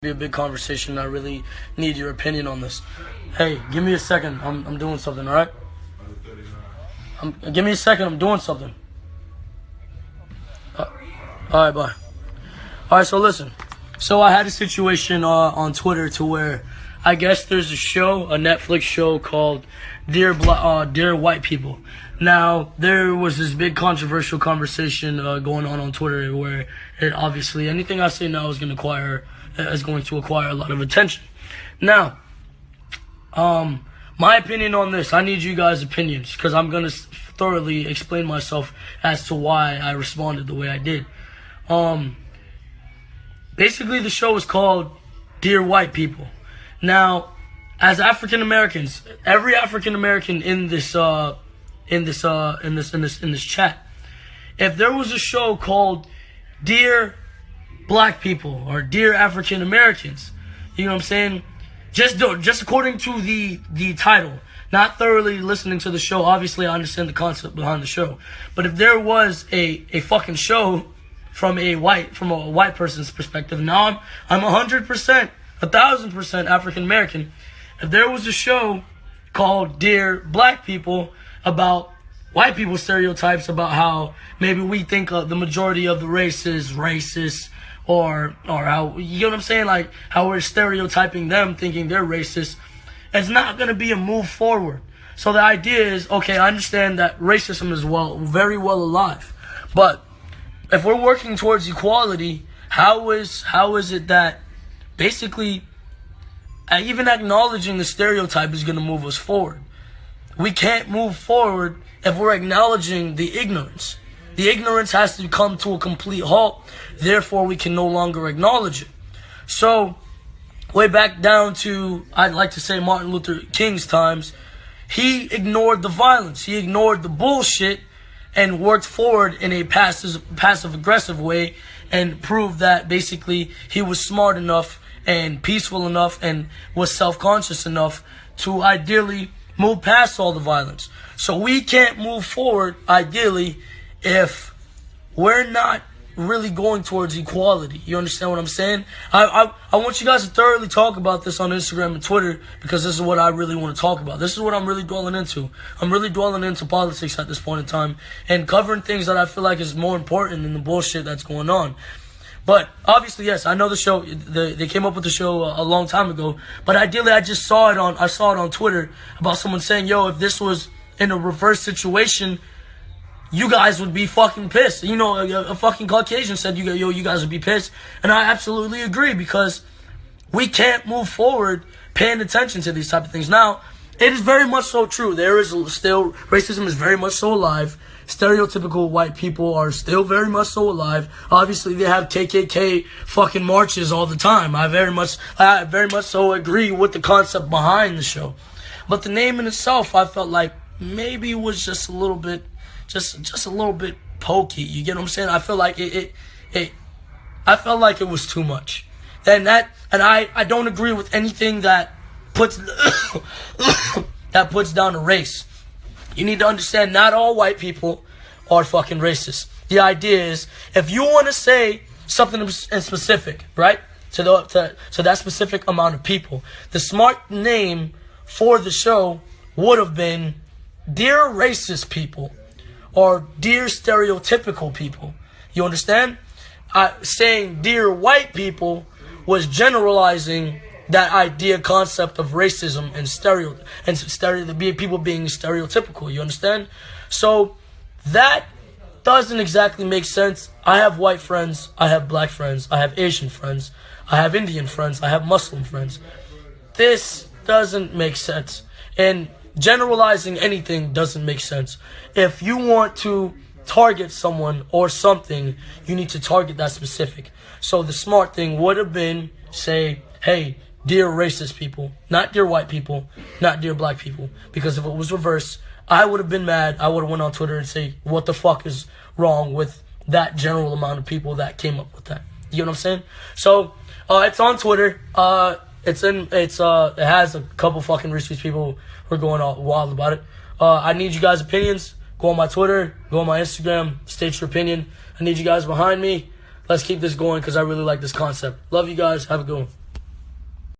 Be a big conversation. I really need your opinion on this. Hey, give me a second. I'm doing something, all right? Give me a second. I'm doing something. All right, bye. All right, so listen. So I had a situation on Twitter to where I guess there's a Netflix show called Dear White People. Now, there was this big controversial conversation going on Twitter where obviously anything I say now is going to acquire a lot of attention. Now, my opinion on this, I need you guys' opinions because I'm going to thoroughly explain myself as to why I responded the way I did. Basically, the show is called Dear White People. Now, as African Americans, every African American in this chat, if there was a show called Dear Black People or Dear African Americans, you know what I'm saying? Just according to the title, not thoroughly listening to the show. Obviously, I understand the concept behind the show, but if there was a fucking show from a white person's perspective, now I'm 100%, 1,000% African American. If there was a show called Dear Black People about white people's stereotypes about how maybe we think the majority of the race is racist, or how, you know what I'm saying, like how we're stereotyping them thinking they're racist, it's not going to be a move forward. So the idea is, okay, I understand that racism is very well alive, but if we're working towards equality, how is it that basically even acknowledging the stereotype is going to move us forward? We can't move forward if we're acknowledging the ignorance. The ignorance has to come to a complete halt. Therefore, we can no longer acknowledge it. So, way back down to, I'd like to say, Martin Luther King's times, he ignored the violence. He ignored the bullshit and worked forward in a passive-aggressive way and proved that basically he was smart enough and peaceful enough and was self-conscious enough to ideally move past all the violence. So we can't move forward, ideally, if we're not really going towards equality. You understand what I'm saying? I want you guys to thoroughly talk about this on Instagram and Twitter because this is what I really want to talk about. This is what I'm really dwelling into. I'm really dwelling into politics at this point in time and covering things that I feel like is more important than the bullshit that's going on. But obviously, yes, I know the show. They came up with the show a long time ago. But ideally, I saw it on Twitter about someone saying, "Yo, if this was in a reverse situation, you guys would be fucking pissed." You know, a fucking Caucasian said, you guys would be pissed. And I absolutely agree because we can't move forward paying attention to these type of things. Now, it is very much so true. There is still, racism is very much so alive. Stereotypical white people are still very much so alive. Obviously, they have KKK fucking marches all the time. I very much so agree with the concept behind the show. But the name in itself, I felt like maybe was just a little bit, just a little bit pokey. You get what I'm saying? I feel like I felt like it was too much. And I don't agree with anything that puts down a race. You need to understand not all white people are fucking racist. The idea is if you want to say something in specific, right, to that specific amount of people, the smart name for the show would have been Dear Racist People or Dear Stereotypical People. You understand? Saying Dear White People was generalizing that idea, concept of racism and people being stereotypical. You understand? So that doesn't exactly make sense. I have white friends, I have black friends, I have Asian friends, I have Indian friends, I have Muslim friends. This doesn't make sense. And generalizing anything doesn't make sense. If you want to target someone or something, you need to target that specific. So the smart thing would have been say, hey, Dear Racist People, not Dear White People, not Dear Black People. Because if it was reversed, I would have been mad. I would have went on Twitter and say, what the fuck is wrong with that general amount of people that came up with that? You know what I'm saying? So it's on Twitter. It has a couple fucking retweets. People who are going all wild about it. I need you guys' opinions. Go on my Twitter, go on my Instagram, state your opinion. I need you guys behind me. Let's keep this going because I really like this concept. Love you guys. Have a good one.